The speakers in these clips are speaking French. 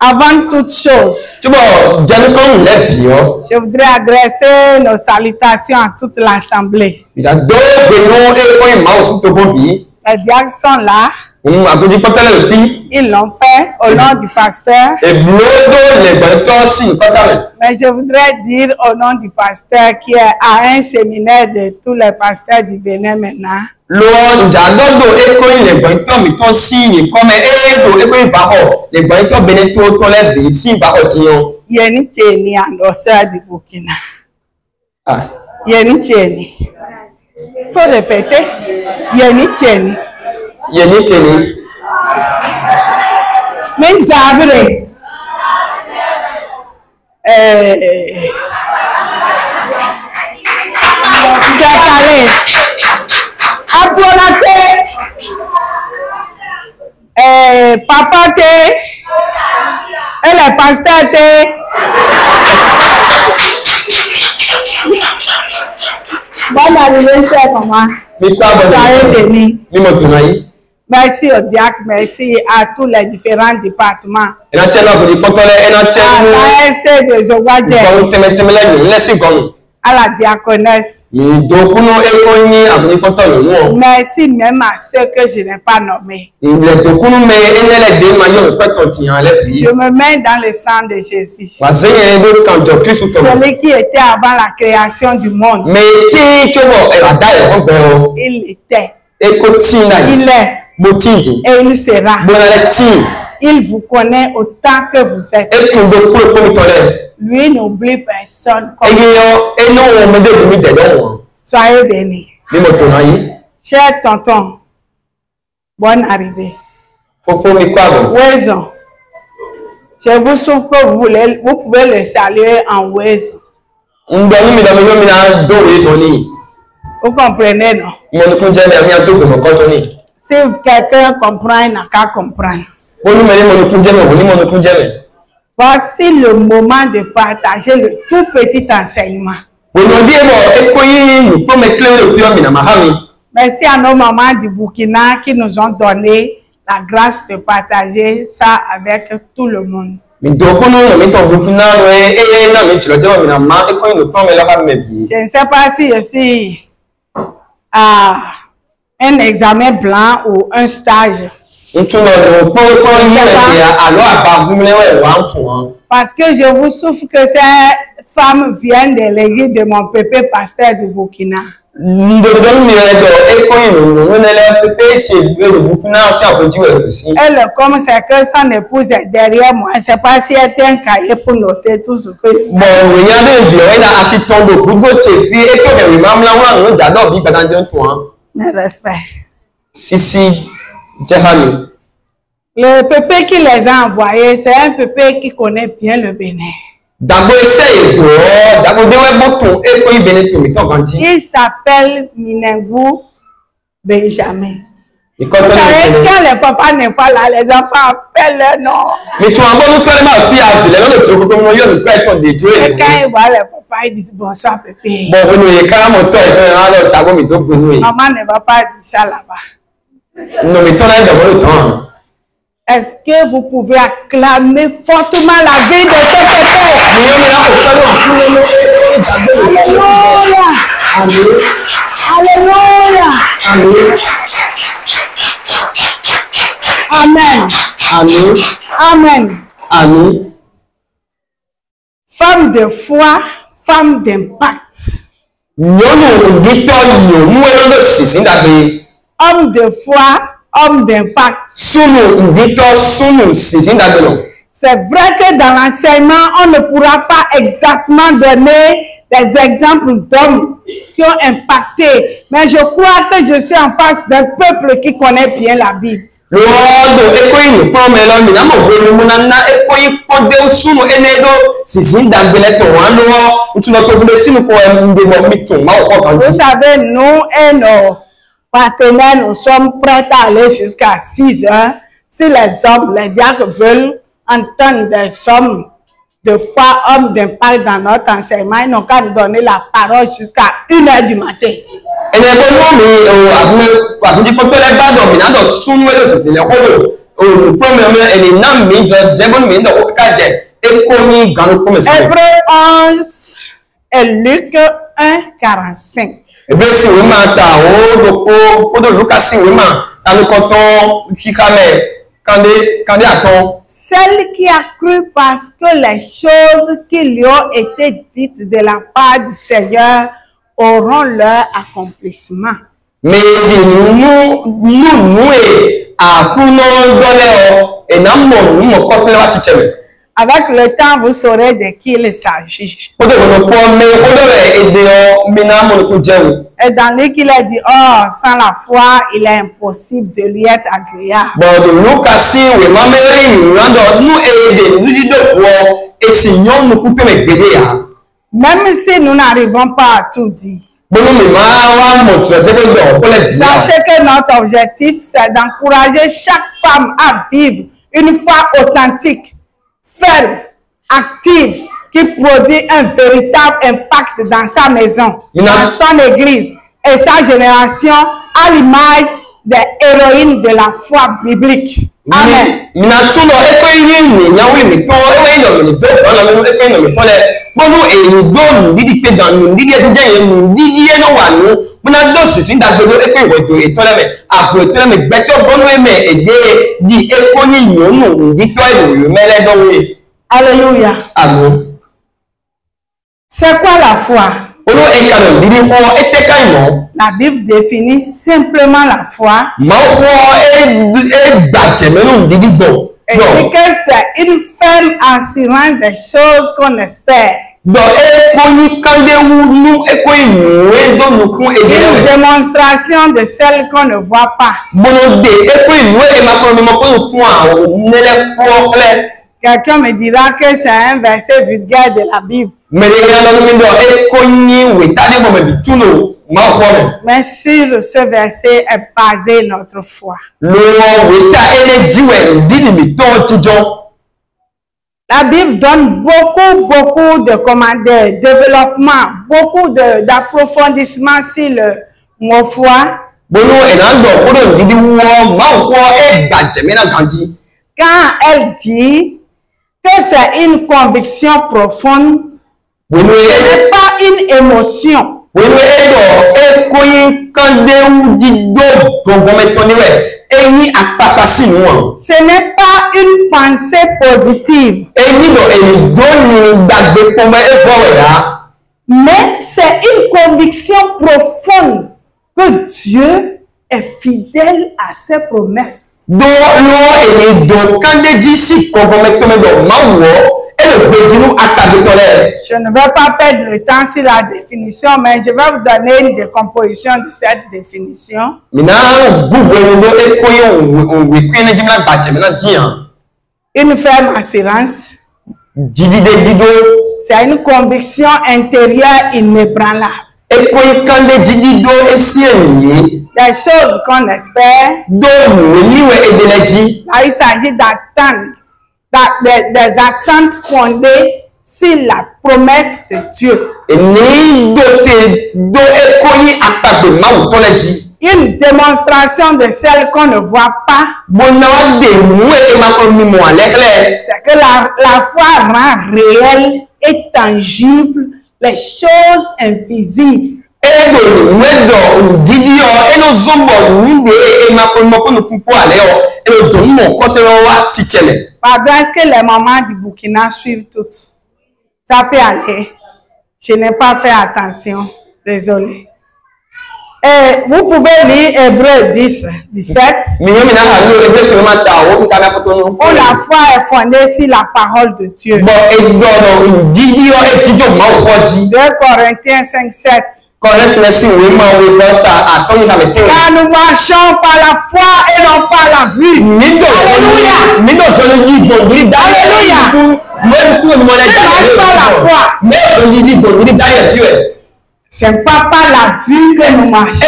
Avant toute chose, je voudrais adresser nos salutations à toute l'Assemblée. Les diacres sont là. Ils l'ont fait au nom du pasteur. Mais je voudrais dire au nom du pasteur qui est à un séminaire de tous les pasteurs du Bénin maintenant. Yeni Tieni, endosseur du Burkina. Yeni Tieni. Il faut répéter. Yeni Tieni. Yeni Tieni. Mais Zabré. Zakale. Abdonate. Papa T. Et le pasteur T. Bonne arrivée, chère maman. Merci au diacre, merci à tous les différents départements. À l'ASC de Zogwadje, à la diaconesse. Merci même à ceux que je n'ai pas nommés. Je me mets dans le sang de Jésus. Celui qui était avant la création du monde. Il était. Il est. Et il sera. Il vous connaît autant que vous êtes. Lui n'oublie personne. Soyez bénis. Cher tonton, bonne arrivée. Ouézon. Je vous souhaite que vous pouvez le saluer en ouézon. Vous comprenez, non? Si quelqu'un comprend, il n'a qu'à comprendre. Voici le moment de partager le tout petit enseignement. Merci à nos mamans du Burkina qui nous ont donné la grâce de partager ça avec tout le monde. Je ne sais pas si je suis à un examen blanc ou un stage. Parce que je vous souffre que ces femmes viennent de l'église de mon pépé pasteur du Burkina. Elle, comme c'est que son épouse est derrière moi, je ne sais pas si elle a un cahier pour noter tout ce que je fais. Respect. Si. Le pépé qui les a envoyés, c'est un pépé qui connaît bien le Bénin. Il s'appelle Minengou Benjamin. Vous savez, quand les papas n'est pas là, les enfants appellent leur nom. Et quand ils voient les papas, ils disent bonsoir pépé. Maman ne va pas dire ça là-bas. Est-ce que vous pouvez acclamer fortement la vie de ce pépé? Alléluia. Alléluia. Amen. Amen. Amen. Amen. Femme de foi, femme d'impact. Homme de foi, homme d'impact. C'est vrai que dans l'enseignement, on ne pourra pas exactement donner des exemples d'hommes qui ont impacté. Mais je crois que je suis en face d'un peuple qui connaît bien la Bible. Vous savez, nous et nos partenaires, nous sommes prêts à aller jusqu'à 6 heures. Si les hommes, les diacres veulent entendre des hommes de foi, hommes d'impact dans notre enseignement, ils n'ont qu'à nous donner la parole jusqu'à 1 heure du matin. Hébreu 11 et Luc 1, 45. Celle qui a cru parce que les choses qui lui ont été dites de la part du Seigneur auront leur accomplissement. Mais Avec le temps, vous saurez de qui il s'agit. Et dans lui qu'il a dit, oh, sans la foi, il est impossible de lui être agréable. Même si nous n'arrivons pas à tout dire. Sachez que notre objectif, c'est d'encourager chaque femme à vivre une foi authentique, ferme, active, qui produit un véritable impact dans sa maison, dans son église et sa génération, à l'image des héroïnes de la foi biblique. Amen. Alléluia. Amen. C'est quoi la foi? La Bible définit simplement la foi. Et dit que c'est une ferme assurance des choses qu'on espère. Une démonstration de celles qu'on ne voit pas. Quelqu'un me dira que c'est un verset vulgaire de la Bible. Mais sur ce verset est basée notre foi. La Bible donne beaucoup de commentaires, développement, beaucoup d'approfondissement sur le mot foi. Quand elle dit que c'est une conviction profonde, ce n'est pas une émotion. Ce n'est pas une pensée positive. Mais c'est une conviction profonde que Dieu est fidèle à ses promesses. Je ne vais pas perdre le temps sur la définition, mais je vais vous donner une décomposition de cette définition. Une ferme assurance, c'est une conviction intérieure inébranlable. Des choses qu'on espère. Là, il s'agit d'attendre, des attentes fondées sur la promesse de Dieu. Une démonstration de celle qu'on ne voit pas. C'est que la foi rend réel et tangible les choses invisibles. Pardon, est-ce que les mamans du Burkina suivent toutes? Ça peut aller. Je n'ai pas fait attention. Désolé. Et vous pouvez lire Hébreu 10, 17. Où la foi est fondée sur la parole de Dieu. 2 Corinthiens 5, 7. Car nous marchons par la foi et non par la vue. Alléluia. Alléluia. Ne marche pas la foi. C'est pas par la vue que nous marchons.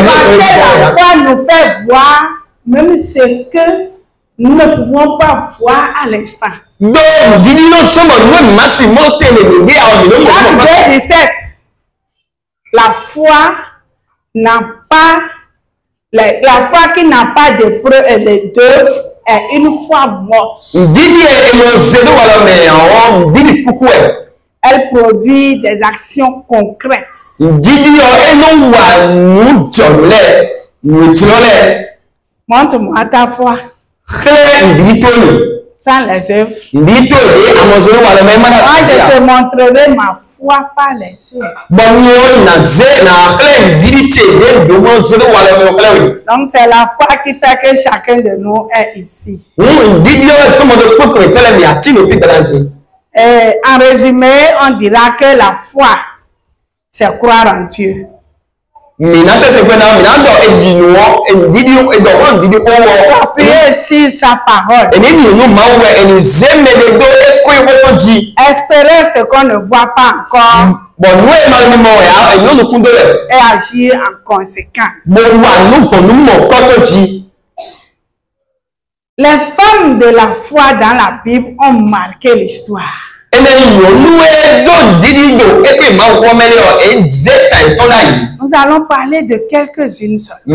Parce que la foi nous fait voir même ce que nous ne pouvons pas voir à l'instant. Jacques 2, 17. La foi n'a pas La foi qui n'a pas de preuve et de d'œuvre est une foi morte. Elle produit des actions concrètes. Montre-moi ta foi. Sans les œuvres. Moi, je te montrerai ma foi par les œuvres. Donc, c'est la foi qui fait que chacun de nous est ici. Et en résumé, on dira que la foi, c'est croire en Dieu. S'appuyer sur sa parole. Espérer ce qu'on ne voit pas encore. Et agir en conséquence. Les femmes de la foi dans la Bible ont marqué l'histoire. Nous allons parler de quelques-unes seules.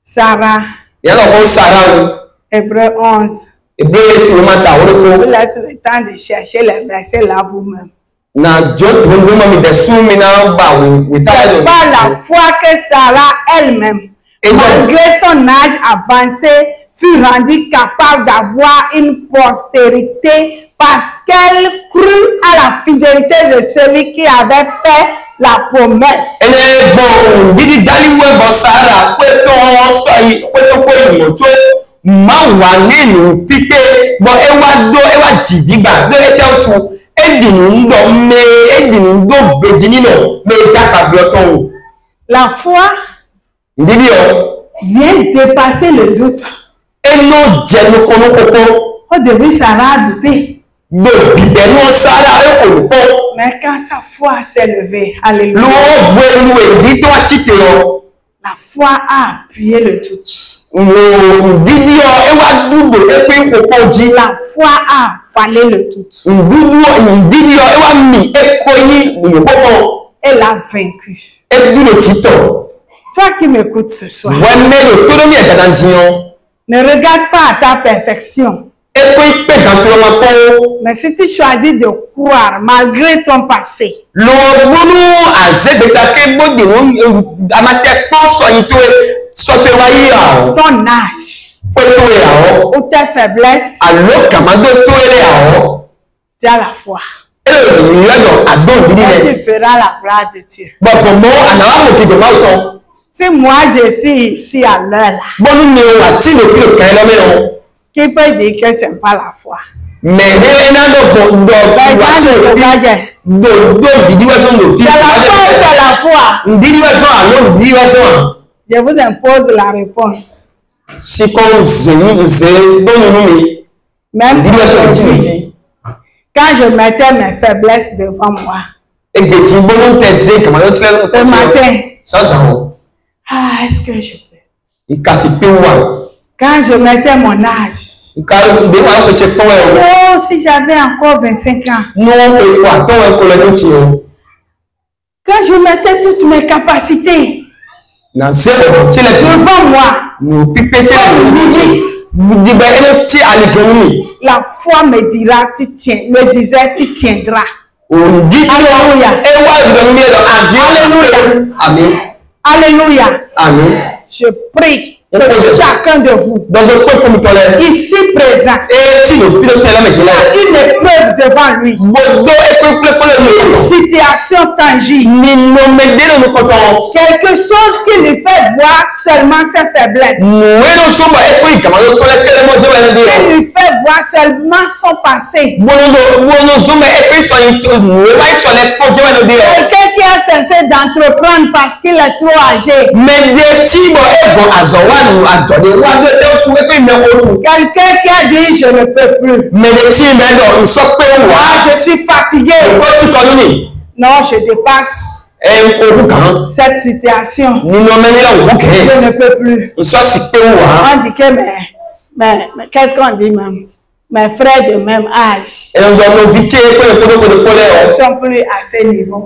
Sarah. Hébreux 11. Je vous laisse le temps de chercher les versets là vous-même. C'est pas la foi que Sarah elle-même, malgré son âge avancé, fut rendue capable d'avoir une postérité parce qu'elle crut à la fidélité de celui qui avait fait la promesse. La foi vient dépasser le doute. Au début, Sarah a douté. Mais quand sa foi s'est levée, alléluia, la foi a appuyé le doute. La foi a avalé le doute. Elle a vaincu. Toi qui m'écoutes ce soir, ne regarde pas à ta perfection. Mais si tu choisis de croire malgré ton passé, ton âge ou tes faiblesses, tu as la foi. Et tu feras la gloire de Dieu. Si moi je suis ici à l'heure là, qui peut dire que ce n'est pas la foi? Mais c'est la foi. Je vous impose la réponse. Même aujourd'hui, quand je mettais mes faiblesses devant moi, le matin, est-ce que je peux? Quand je mettais mon âge, oh, si j'avais encore 25 ans, quand je mettais toutes mes capacités devant moi, la foi me dira, me disait, tu tiendras. Alléluia. Alléluia. Amen. Alléluia. Amen. Je prie que chacun de vous, ici présent, une épreuve devant lui, une situation tangible, quelque chose qui lui fait voir seulement ses faiblesses, qui lui fait voir seulement son passé, quelqu'un qui a cessé d'entreprendre parce qu'il est trop âgé, quelqu'un qui a dit je ne peux plus, je suis fatigué, non, je dépasse cette situation, je ne peux plus. On dit que mais qu'est-ce qu'on dit même? Mes frères de même âge ne sont plus à ce niveau.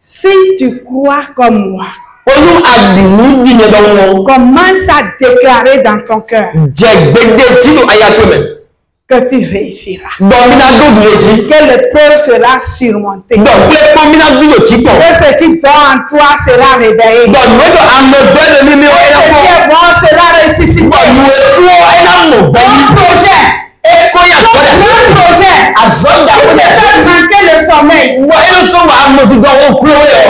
Si tu crois comme moi, commence à déclarer dans ton cœur que tu réussiras. Que l'épreuve sera surmontée. Que ce qui dort en toi sera réveillé. Que ce qui est bon sera ressuscité. Ton projet. Ton projet. Tu ne peux manquer le sommeil.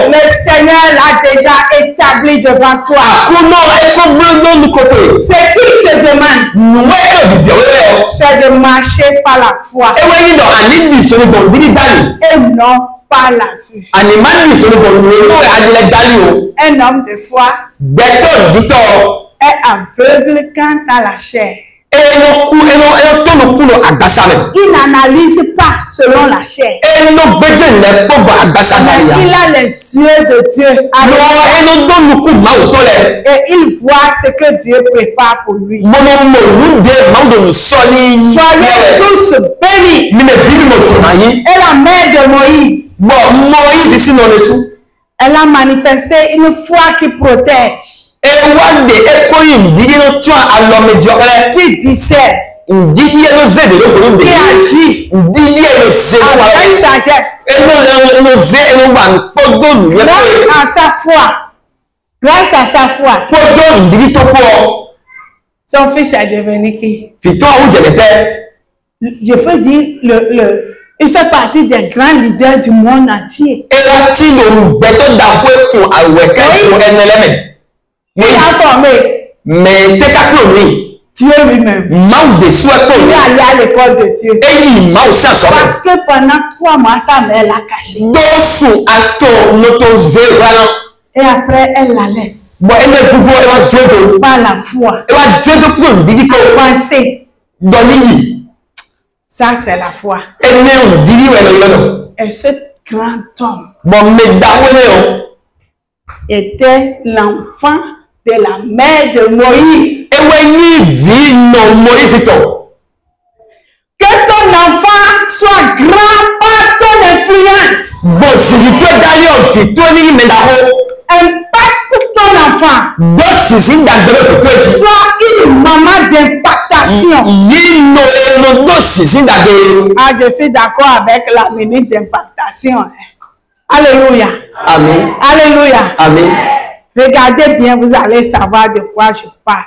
Le Seigneur l'a déjà établi devant toi. Ce qu'il te demande, c'est de marcher par la foi et non par la vue. Un homme de foi est aveugle quant à la chair. Il n'analyse pas selon la chair. Mais il a les yeux de Dieu. Et il voit ce que Dieu prépare pour lui. Soyez tous bénis. Et la mère de Moïse, elle a manifesté une foi qui protège. Qui discerne, qui agit avec sagesse, grâce à sa foi, son fils est devenu qui? Je peux dire, il fait partie des grands leaders du monde entier. Il a formé Dieu lui-même. Il est allé à l'école de Dieu. Parce que pendant 3 mois, sa mère l'a caché. Et après, elle la laisse. Par la foi. Avancer. Ça, c'est la foi. Et ce grand homme était l'enfant de la mère de Moïse. Que ton enfant soit grand par ton influence. Impacte ton enfant. Sois une maman d'impactation. Ah, je suis d'accord avec la minute d'impactation. Alléluia. Amen. Alléluia. Amen. Regardez bien, vous allez savoir de quoi je parle.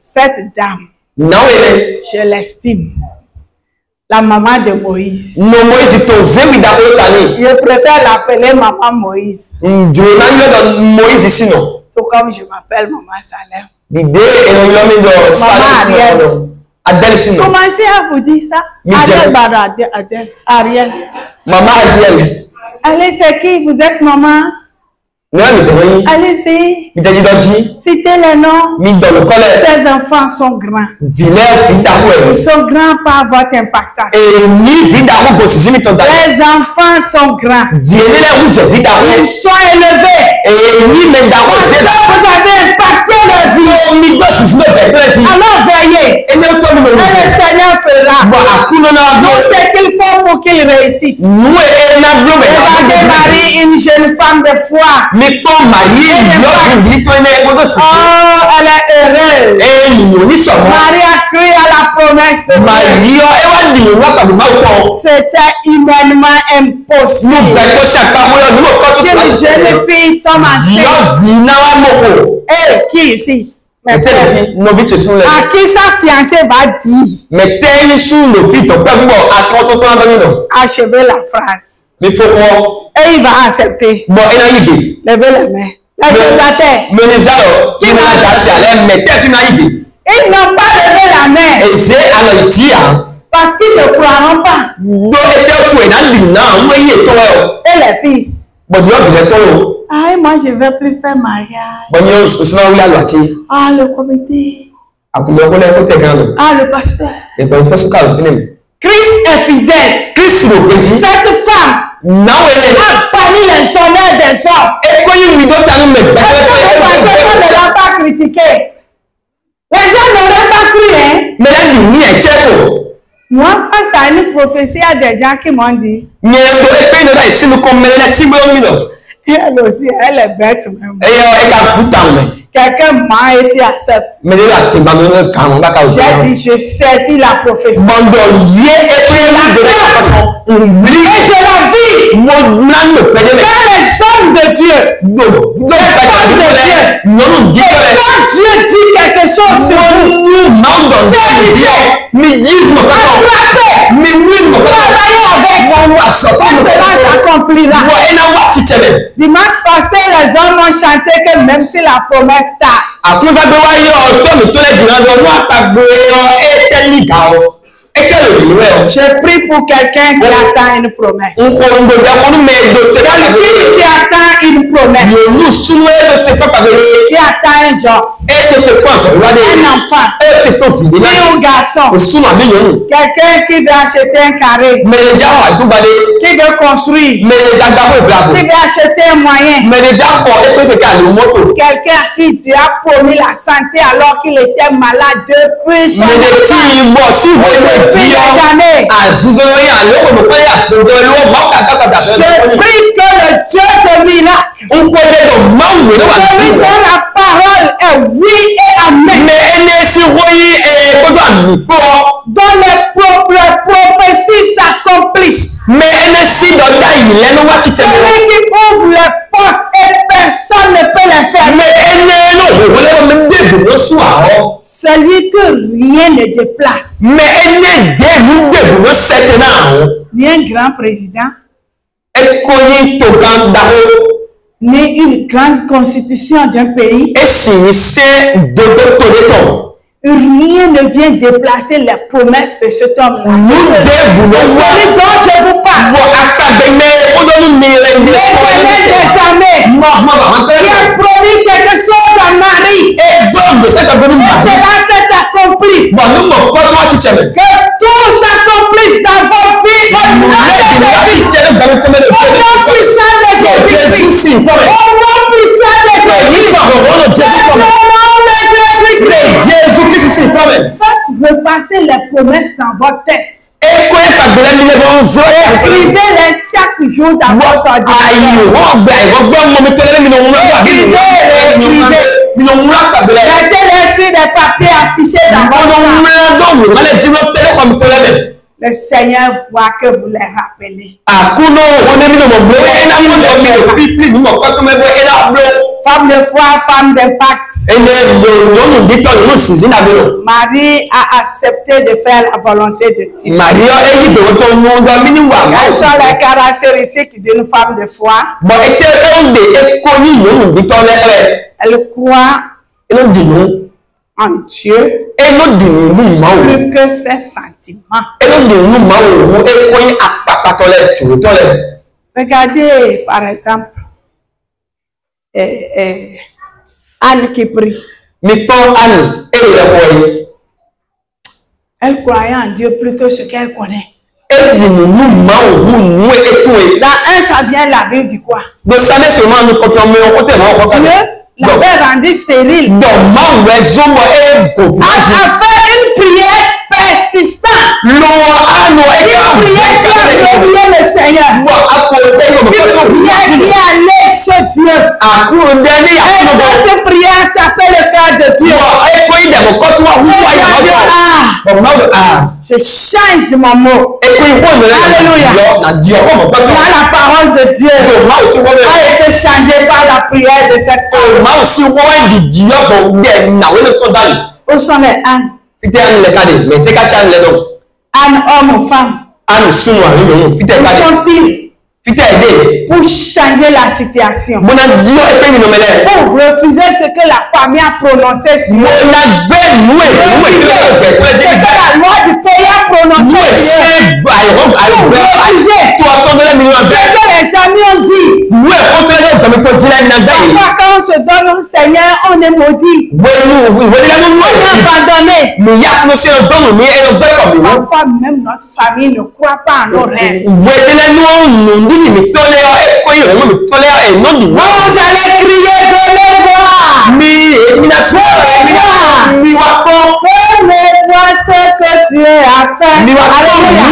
Cette dame, je l'estime. La maman de Moïse. Je préfère l'appeler maman Moïse. Tout comme je m'appelle maman Salem. Commencez à vous dire ça. Ariel. Maman Ariel. Allez, c'est qui? Vous êtes maman? Allez-y. Citez les noms. Ces enfants sont grands. Ils sont grands par votre impactation. Les enfants sont grands. Ils sont élevés. Parce que vous avez impacté leur vie. Alors veillez. Et le Seigneur fera. Donc ce qu'il faut pour qu'ils réussissent. Regardez Marie, une jeune femme de foi. Oh, elle est heureuse. Marie a cru à la promesse de Dieu. C'était humainement impossible qu'une jeune fille tombe enceinte. Et qui ici? À qui sa fiancée va dire? Achevez la phrase. Et il va accepter. Levez les mains. La terre. Ils n'ont pas levé la main. Parce qu'ils ne croiront pas. Et les filles. Ah, moi je ne vais plus faire mariage. Ah, le comité. Ah, le pasteur. Christ est fidèle. Cette femme a banni l'insommeil des hommes. Est-ce que vous pensez qu'on ne l'a pas critiqué? Les gens n'auraient pas cru, hein? Moi, face à une prophétie, il y a des gens qui m'ont dit, elle aussi, elle est bête même. Quelqu'un m'a été accepté. J'ai dit, je saisis la prophétie. Et je la vis. Quand les hommes de Dieu, les femmes de Dieu, et quand Dieu dit quelque chose sur vous, saisissez, attrapez, travaillez avec, et cela s'accomplira. Dimanche passé, les hommes ont chanté que même si la promesse tarde, je prie pour quelqu'un qui attend une promesse. Qui attend une promesse. Qui attend un job. Un enfant. Fille ou garçon. Quelqu'un qui veut acheter un carré. Qui veut construire. Qui veut acheter un moyen. Quelqu'un à qui Dieu a promis la santé alors qu'il était malade depuis son enfance. Je prie que le Dieu de miracle, celui dont la parole est oui et amen, dont les prophéties s'accomplissent, celui qui ouvre les portes et personne ne peut les fermer, celui que rien ne déplace, ni un grand président, ni une grande constitution d'un pays, rien ne vient déplacer les promesses de cet homme-là. Celui dont je vous parle, qui a promis quelque chose à Marie, et cela s'est accompli. Que tout s'accomplisse dans vos vies, au nom puissant de Jésus-Christ. Au nom puissant de Jésus-Christ. Faites repasser les promesses dans votre tête. Écrivez-les chaque jour dans votre ordinateur. Mettez-les sur des papiers affichés dans votre chambre. Le Seigneur voit que vous les rappelez. Femme de foi, femme d'impact. Marie a accepté de faire la volonté de Dieu. Quelles sont les caractéristiques d'une femme de foi? Elle croit en Dieu plus que ses sentiments. Regardez par exemple Anne qui prie. Elle croyait en Dieu plus que ce qu'elle connaît. Dans 1 Samuel, la Bible dit quoi? Dieu l'avait rendu stérile. A fait une prière persistante. Une prière qui a glorifié le Seigneur. Une prière qui allait chez Dieu. Et cette prière tapait le cœur de Dieu. Je change mon mot. Alléluia. Là, la parole de Dieu a été changée par la prière de cette femme. Où sont les ânes? Ânes, homme ou femme? Où sont-ils pour changer la situation? Pour refuser ce que la famille a prononcé sur eux. Ce que la loi du pays a prononcé sur eux. Pour refuser ce que les amis ont dit. Parfois quand on se donne au Seigneur, on est maudit. On est abandonné. Parfois même notre famille ne croit pas en nos rêves. Vous allez crier de les voir. Fais-les voir ce que Dieu a fait. faire. Alléluia.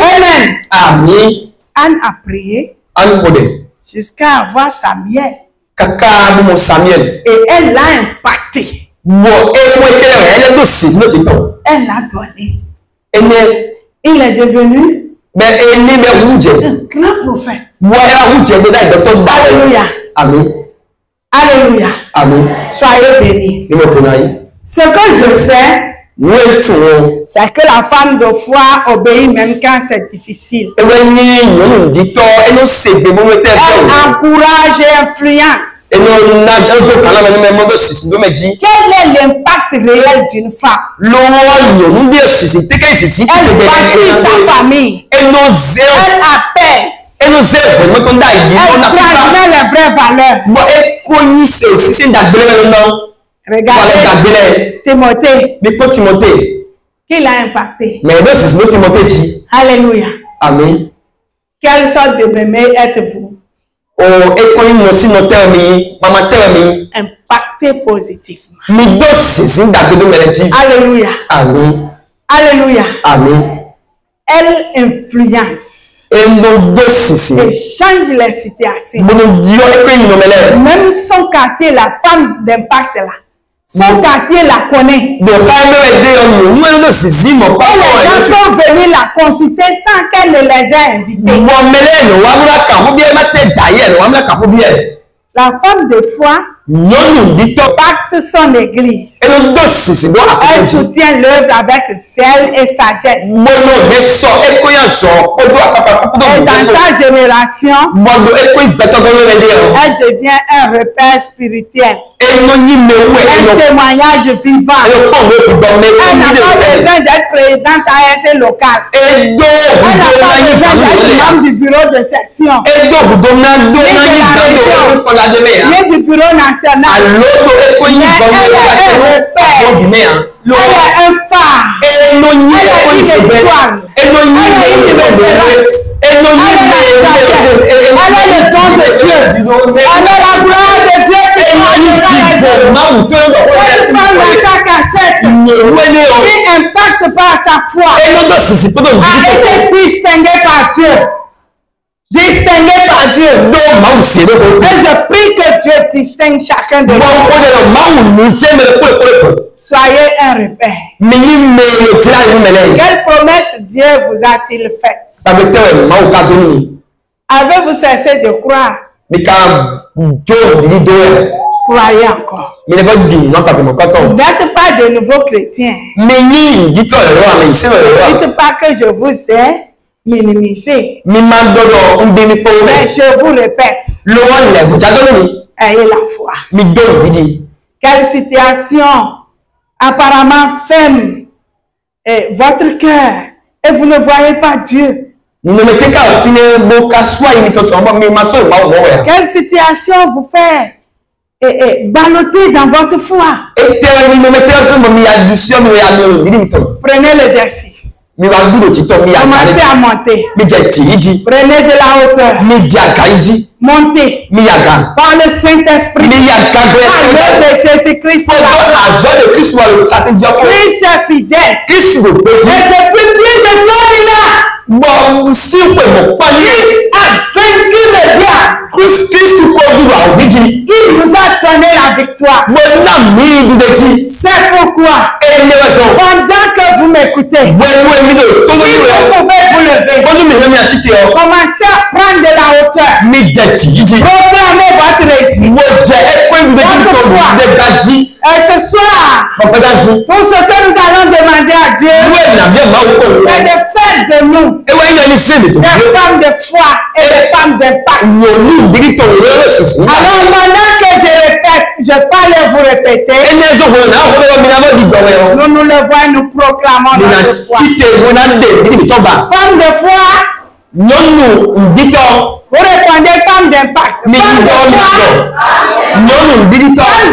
Amen. Amen. Anne a prié jusqu'à avoir Samuel. Et elle l'a impacté. Elle l'a donné. Il est devenu un grand prophète. Alléluia. Amen. Alléluia. Amen. Soyez bénis. Ce que je sais, c'est que la femme de foi obéit même quand c'est difficile. Elle encourage et influence. Quel est l'impact réel d'une femme? Elle bâtit sa famille. Elle apaise. Elle transmet les vraies valeurs. Regardez Timothée. Qui l'a impacté? Alléluia. Amen. Quelle sorte de mémé êtes-vous? Impacté positivement. Alléluia. Amen. Alléluia. Amen. Elle influence. Et change les situations. Même son quartier, la femme d'impact là. Son quartier la connaît. Et les gens sont venus la consulter sans qu'elle ne les ait invités. La femme de foi impacte son église. Elle soutient l'œuvre avec zèle et sagesse. Et dans sa génération, elle devient un repère spirituel. Un témoignage vivant. Elle n'a pas besoin d'être présidente ASC locale. Elle n'a pas besoin d'être membre du bureau de section. Ni du bureau national. Elle est un repère. Elle est un phare. Elle est une étoile. Elle est une référence. Elle est le don de Dieu. Elle est la gloire de Dieu qui cette femme dans sa cassette qui impacte par sa foi a été distinguée par Dieu. Distingué par Dieu. Et je prie que Dieu distingue chacun de nous. Soyez un repère. Quelle promesse Dieu vous a-t-il faite? Avez-vous cessé de croire? Croyez encore. Vous n'êtes pas de nouveaux chrétiens. Dites pas que je vous ai minimisé. Mais je vous répète. Ayez la foi. Quelle situation apparemment ferme votre cœur et vous ne voyez pas Dieu. Quelle situation vous fait balloter dans votre foi. Prenez le défi. Commencez à monter. Prenez de la hauteur. Montez. Par le Saint-Esprit. Par l'œuvre de Jésus-Christ. Christ est fidèle. Et depuis plus de 2000 ans, Christ a vaincu le diable. Il nous a donné la victoire. C'est pourquoi, pendant que vous m'écoutez, si vous pouvez vous lever, commencez à prendre de la hauteur. Proclamez votre récit. Votre foi. Et ce soir, tout ce que nous allons demander à Dieu, c'est de faire de nous des femmes de foi et des femmes d'impact. Alors maintenant que je répète, je parle et vous répétez, nous nous levons et nous proclamons notre foi. Femme de foi, vous répondez femme d'impact. Femme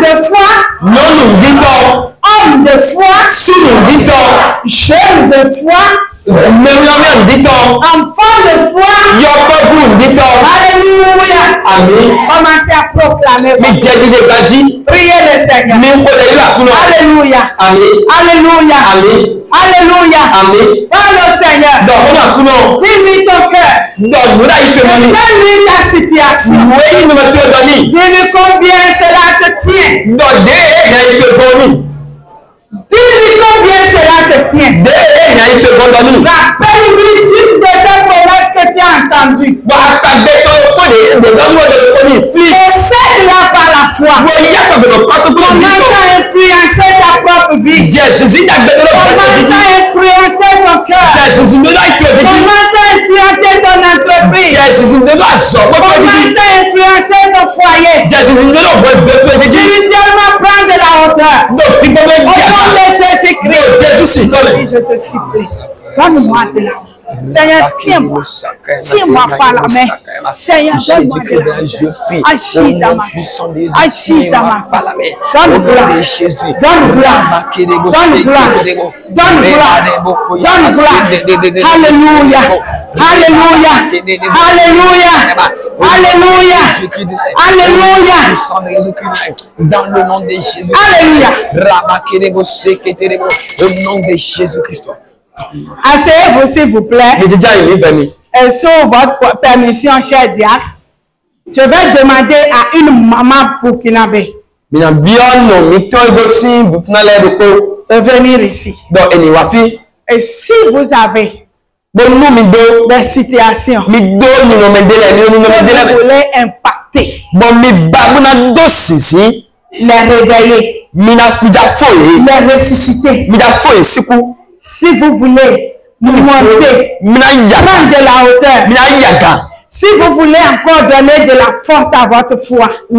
de foi, homme de foi, jeune de foi, enfant de foi. Alléluia. Commencez à proclamer. Priez le Seigneur. Alléluia. Alléluia. Alléluia. Amen. Parle au Seigneur. Donc, on a coulé. Dis-lui ton cœur. Donc, nous avons eu Donne-lui ta situation. oui, nous mettons le donné. Dis-lui combien cela te tient. Donc, il y a eu le donné. Dis-lui combien cela te tient. Il y a eu le donné. Rappelle-lui une de ces promesses que tu as entendues. Possède-la par la foi. Commence à influencer ta propre vie. Commence à influencer ton cœur. Commence à influencer ton entreprise. Commence à influencer ton foyer. Spirituellement, prends de la hauteur. Au nom de Jésus-Christ, je te supplie, donne-moi de la hauteur. Seigneur, tiens-moi. Tiens-moi par la main. Seigneur, donne-moi de la hauteur. Agis dans ma vie. Agis dans ma vie. Donne gloire. Donne gloire. Donne gloire. Donne gloire. Donne gloire. Alléluia. Alléluia. Alléluia. Alléluia. Alléluia. Dans le nom de Jésus. Alléluia. Au nom de Jésus-Christ. Asseyez-vous, s'il vous plaît. Et sous votre permission, cher diacre, je vais demander à une maman burkinabé de venir ici. Et si vous avez des situations que vous voulez impacter, les réveiller, les ressusciter. Si vous voulez monter, prendre de la hauteur, si vous voulez encore donner de la force à votre foi, de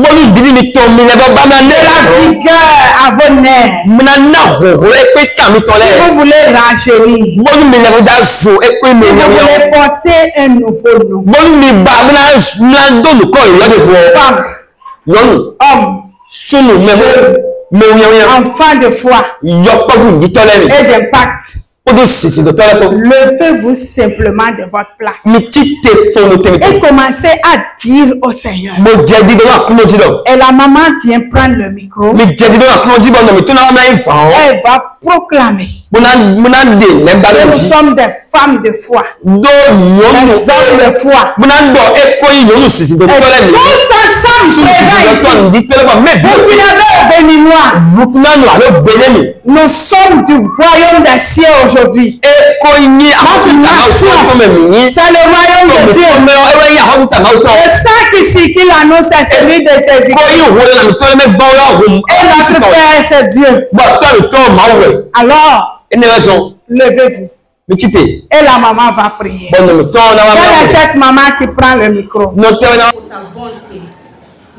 la vigueur à vos nerfs, si vous voulez rajeunir, si vous voulez porter un nouveau nom, femme, homme, enfant de foi et d'impact, levez-vous simplement de votre place et commencez à dire au Seigneur. Et la maman vient prendre le micro. Elle va proclamer que nous sommes des femmes de foi, des hommes de foi. Et tous ensemble, nous sommes du royaume des cieux aujourd'hui. C'est le royaume de Dieu. Le sang qu'il annonce, c'est celui de Jésus. Et notre Père, c'est Dieu. Alors, levez-vous. Et la maman va prier. Quelle est cette maman qui prend le micro? Pour ta bonté.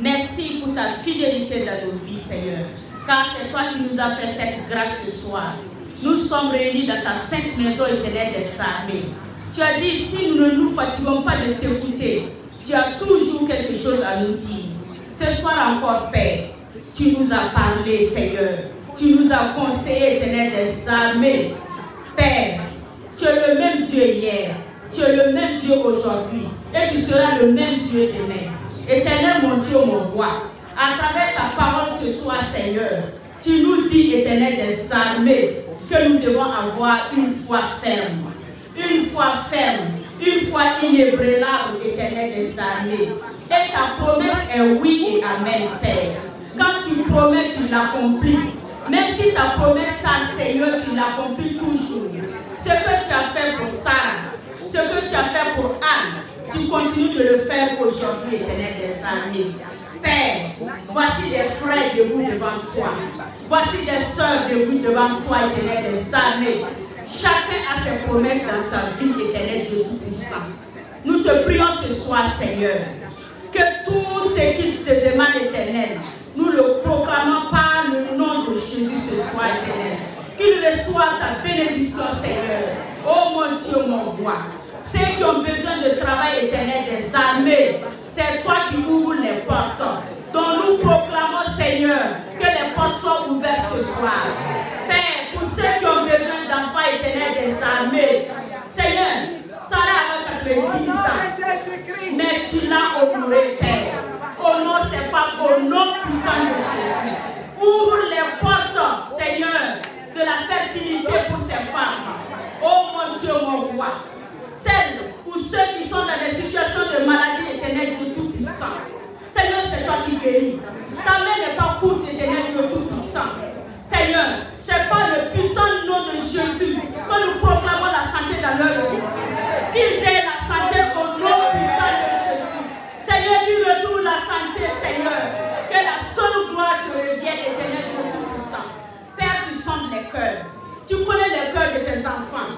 Merci pour ta fidélité dans nos vies, Seigneur. Car c'est toi qui nous as fait cette grâce ce soir. Nous sommes réunis dans ta sainte maison éternelle des armées. Tu as dit, si nous ne nous fatiguons pas de t'écouter, tu as toujours quelque chose à nous dire. Ce soir encore, Père, tu nous as parlé, Seigneur. Tu nous as conseillé, éternel des armées. Père, tu es le même Dieu hier. Tu es le même Dieu aujourd'hui. Et tu seras le même Dieu demain. Éternel, mon Dieu, mon roi. À travers ta parole ce soir, Seigneur, tu nous dis, éternel des armées, que nous devons avoir une foi ferme. Une foi ferme. Une foi inébranlable, éternel des armées. Et ta promesse est oui et amen, Père. Quand tu promets, tu l'accomplis. Même si ta promesse, ta Seigneur, tu l'accomplis toujours. Ce que tu as fait pour Sarah, ce que tu as fait pour Anne, tu continues de le faire aujourd'hui, éternel des armées. Père, voici des frères debout devant toi. Voici des sœurs debout devant toi, éternel des armées. Chacun a ses promesses dans sa vie, éternel Dieu Tout-Puissant. Nous te prions ce soir, Seigneur, que tout ce qu'il te demande, éternel, nous le proclamons par le nom de Jésus ce soir, éternel. Qu'il reçoive ta bénédiction, Seigneur. Oh mon Dieu, mon roi. Ceux qui ont besoin de travail éternel des armées, c'est toi qui ouvres les portes. Donc nous proclamons, Seigneur, que les portes soient ouvertes ce soir. Père, pour ceux qui ont besoin d'enfants éternels des armées, Seigneur, Sarah a 90 ans, mais tu l'as honoré, Père. Honore ces femmes au nom puissant de Jésus. Ouvre les portes, Seigneur, de la fertilité pour ces femmes. tes enfants.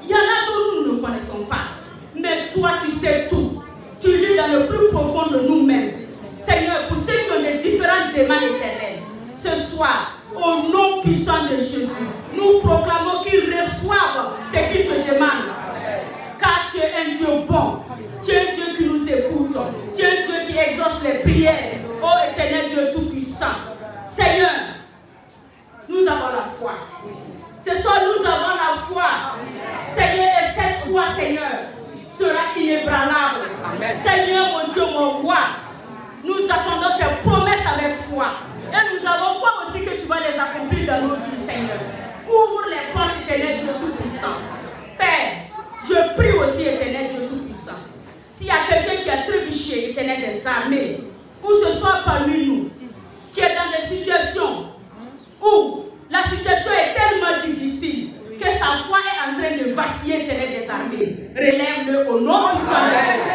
Il y en a dont nous ne connaissons pas. Mais toi, tu sais tout. Tu lis dans le plus profond de nous-mêmes. Seigneur, pour ceux qui ont des différentes demandes éternelles, ce soir, au nom puissant de Jésus, nous proclamons qu'ils reçoivent ce qu'ils te demandent. Car tu es un Dieu bon. Tu es un Dieu qui nous écoute. Tu es un Dieu qui exauce les prières. Ô éternel Dieu tout-puissant. Seigneur, nous avons la foi. Ce soir, nous avons la foi. Seigneur, et cette foi, Seigneur, sera inébranlable. Seigneur, mon Dieu, mon roi, nous attendons tes promesses avec foi. Et nous avons foi aussi que tu vas les accomplir dans nos vies, Seigneur. Ouvre les portes, éternel Dieu tout-puissant. Père, je prie aussi, éternel Dieu tout-puissant. S'il y a quelqu'un qui a trébuché, éternel des armées, ou ce soit parmi nous, qui est dans des situations où la situation est tellement difficile que sa foi est en train de vaciller, éternel des armées, relève-le au nom puissant de Jésus.